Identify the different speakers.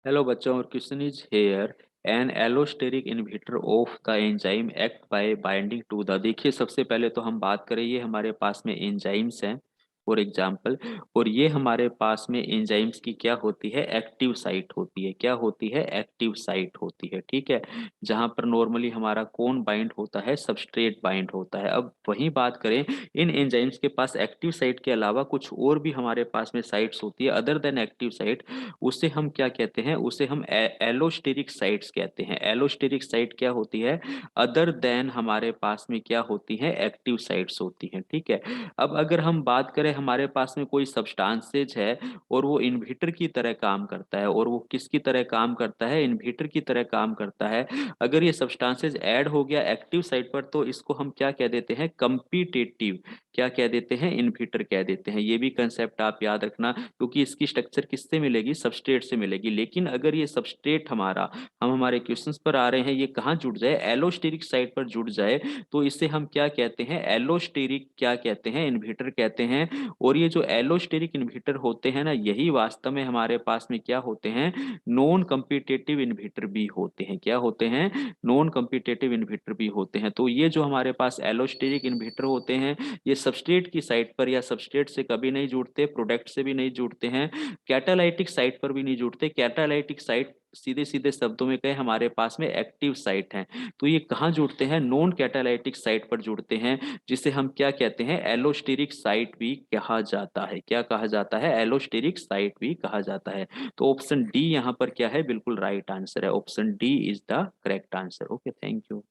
Speaker 1: Hello बच्चों, और question is here an allosteric inhibitor of the enzyme act by binding to the. देखिए, सबसे पहले तो हम बात करें, ये हमारे पास में एंजाइम्स हैं फॉर एग्जांपल। और ये हमारे पास में एंजाइम्स की क्या होती है, एक्टिव साइट होती है। क्या होती है, एक्टिव साइट होती है। ठीक है, जहां पर नॉर्मली हमारा कौन बाइंड होता है, सबस्ट्रेट बाइंड होता है। अब वही बात करें, इन एंजाइम्स के पास एक्टिव साइट के अलावा कुछ और भी हमारे पास में साइट्स होती है अदर देन एक्टिव साइट। उसे हम क्या कहते हैं, उसे हम एलोस्टेरिक साइट्स कहते हैं। एलोस्टेरिक साइट क्या होती है, अदर देन हमारे पास में क्या होती है, एक्टिव साइट्स होती हैं। ठीक है, अब अगर हम बात करें, हमारे पास में कोई सब्सटेंसेज है और वो इन्हिबिटर की तरह काम करता है, और वो किसकी तरह काम करता है, इन्हिबिटर की तरह काम करता है। अगर ये सब्सटेंसेज ऐड हो गया एक्टिव साइट पर, तो इसको हम क्या कह देते हैं, कम्पिटिटिव क्या कह देते हैं, इन्हिबिटर कह देते हैं। ये भी कंसेप्ट आप याद रखना, क्योंकि इसकी स्ट्रक्चर किससे मिलेगी, सबस्ट्रेट से मिलेगी। लेकिन अगर ये सबस्ट्रेट हमारा, हम हमारे क्वेश्चंस पर आ रहे हैं, ये कहाँ जुड़ जाए, एलोस्टेरिक साइट पर जुड़ जाए, तो इसे हम क्या कहते हैं, एलोस्टेरिक क्या कहते हैं, इन्हिबिटर कहते हैं। और ये जो एलोस्टेरिक इन्हिबिटर होते हैं ना, यही वास्तव में हमारे पास में क्या होते हैं, नॉन कम्पिटिटिव इन्हिबिटर भी होते हैं। क्या होते हैं, नॉन कम्पिटिटिव इन्हिबिटर भी होते हैं। तो ये जो हमारे पास एलोस्टेरिक इन्हिबिटर होते हैं, ये सबस्ट्रेट की साइट पर या सबस्ट्रेट से कभी नहीं जुड़ते, प्रोडक्ट से भी नहीं जुड़ते हैं, कैटालाइटिक साइट पर भी नहीं जुड़ते। कैटालाइटिक साइट सीधे सीधे शब्दों में कहें, हमारे पास में एक्टिव साइट है। तो ये कहाँ जुड़ते हैं, नॉन कैटालाइटिक साइट पर जुड़ते हैं, जिसे हम क्या कहते हैं, एलोस्टेरिक साइट भी कहा जाता है। क्या कहा जाता है, एलोस्टेरिक साइट भी कहा जाता है। तो ऑप्शन डी यहाँ पर क्या है, बिल्कुल राइट आंसर है। Option D is the correct answer. Okay, thank you.